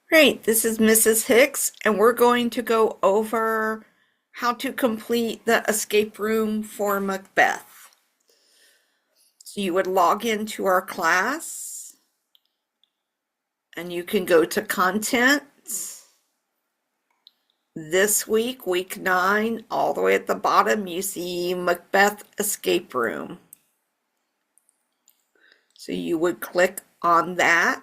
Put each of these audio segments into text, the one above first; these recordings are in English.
Great, this is Mrs. Hicks, and we're going to go over how to complete the escape room for Macbeth. So you would log into our class, and you can go to Content. This week, week 9, all the way at the bottom, you see Macbeth Escape Room. So you would click on that,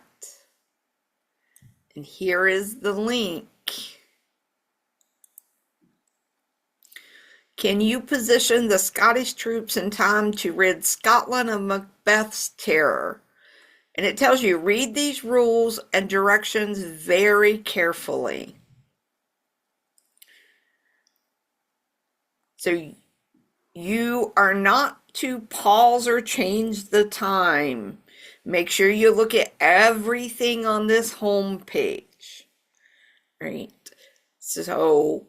and here is the link. Can you position the Scottish troops in time to rid Scotland of Macbeth's terror? And it tells you, read these rules and directions very carefully. So you are not to pause or change the time. Make sure you look at everything on this home page, right? So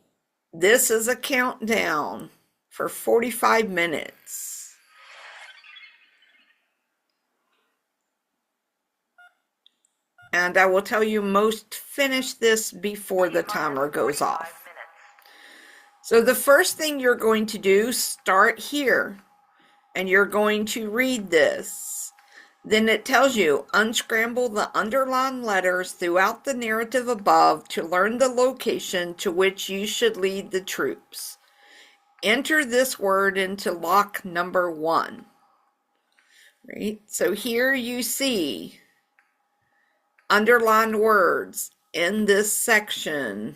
this is a countdown for 45 minutes. And I will tell you, most finish this before the timer goes off. So the first thing you're going to do, start here, and you're going to read this. Then it tells you, unscramble the underlined letters throughout the narrative above to learn the location to which you should lead the troops. Enter this word into lock number 1. Right? So here you see underlined words in this section.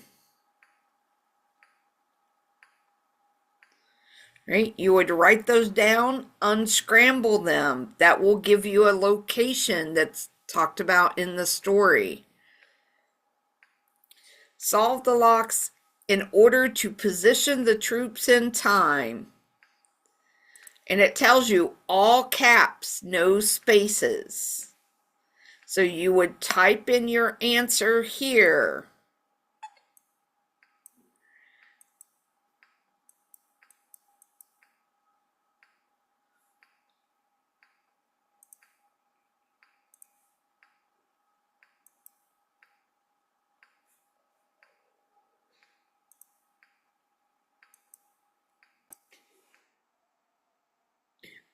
Right? You would write those down, unscramble them. That will give you a location that's talked about in the story. Solve the locks in order to position the troops in time. And it tells you all caps, no spaces. So you would type in your answer here.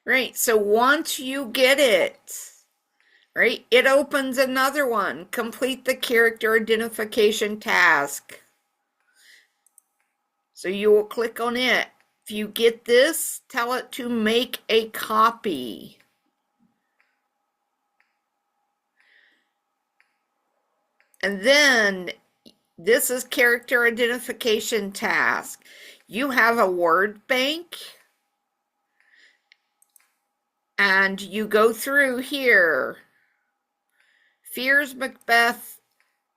Right, so once you get it, right, it opens another one. Complete the character identification task. So you will click on it. If you get this, tell it to make a copy. And then this is character identification task. You have a word bank, and you go through here. Fears Macbeth,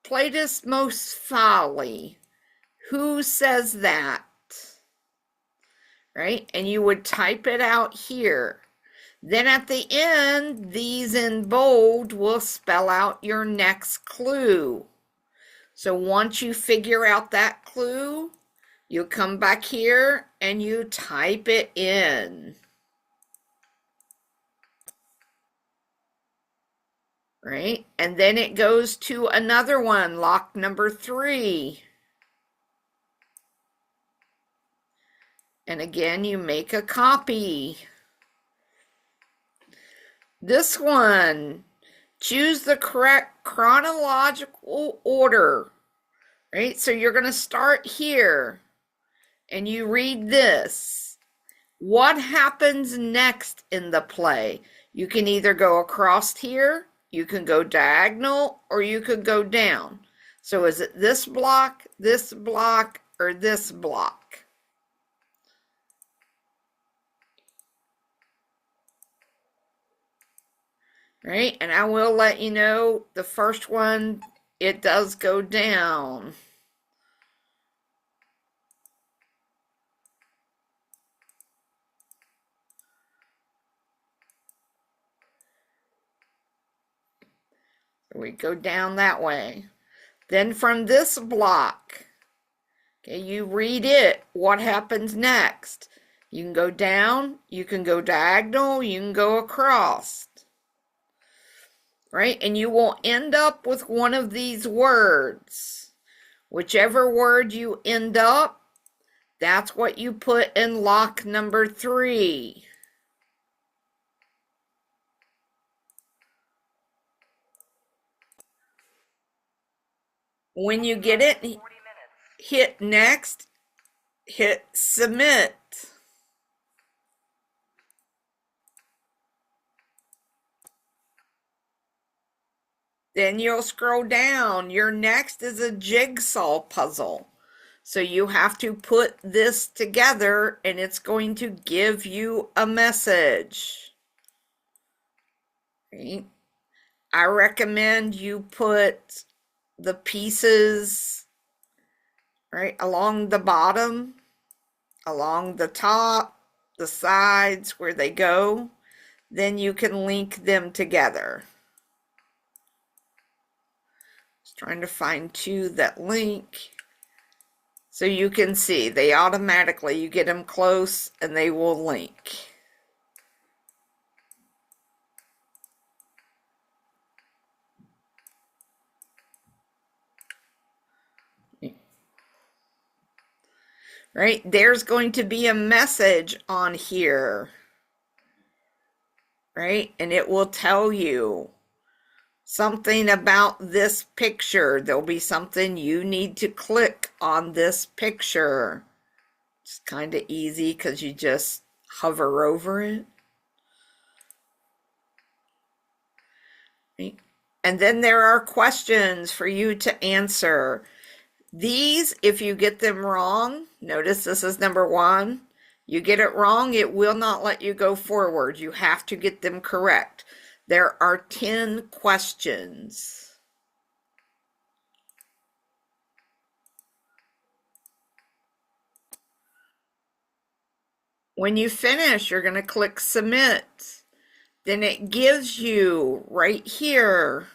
Platus most foully. Who says that? Right? And you would type it out here. Then at the end, these in bold will spell out your next clue. So once you figure out that clue, you come back here and you type it in. Right? And then it goes to another one, lock number 3. And again, you make a copy. This one, choose the correct chronological order, right? So you're going to start here and you read this. What happens next in the play? You can either go across here, you can go diagonal, or you could go down. So is it this block, or this block? Right, and I will let you know the first one, it does go down. We go down that way. Then from this block, okay, you read it. What happens next? You can go down, you can go diagonal, you can go across. right? And you will end up with one of these words. Whichever word you end up, that's what you put in lock number 3. When you get it, hit next, hit submit. Then you'll scroll down. Your next is a jigsaw puzzle. So you have to put this together and it's going to give you a message. Right? I recommend you put the pieces right along the bottom, along the top, the sides where they go. Then you can link them together. Just trying to find 2 that link. So you can see they automatically, you get them close and they will link. Right? There's going to be a message on here. Right? And it will tell you something about this picture. There'll be something you need to click on this picture. It's kind of easy because you just hover over it. Right? And then there are questions for you to answer. These, if you get them wrong, notice this is number 1. You get it wrong, it will not let you go forward. You have to get them correct. There are 10 questions. When you finish, you're going to click submit. Then it gives you right here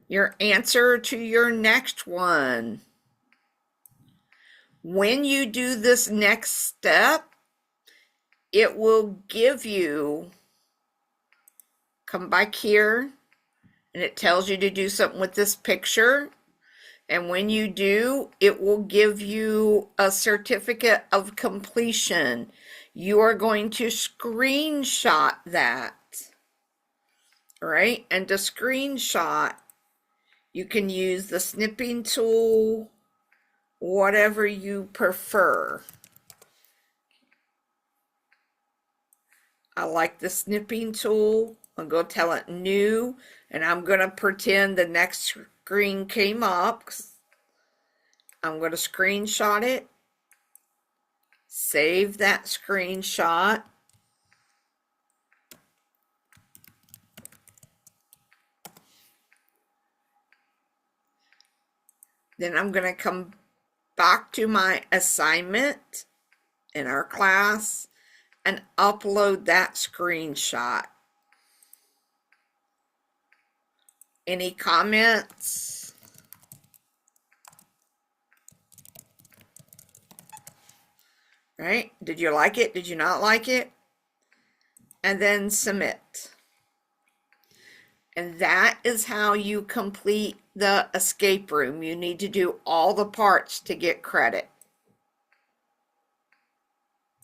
your answer to your next one. When you do this next step, it will give you, come back here, and it tells you to do something with this picture. And when you do, it will give you a certificate of completion. You are going to screenshot that, right? And to screenshot, you can use the snipping tool, whatever you prefer. I like the snipping tool. I'm going to tell it new, and I'm going to pretend the next screen came up. I'm going to screenshot it, save that screenshot. Then I'm going to come back to my assignment in our class and upload that screenshot. Any comments? Right? Did you like it? Did you not like it? And then submit. And that is how you complete the escape room. You need to do all the parts to get credit.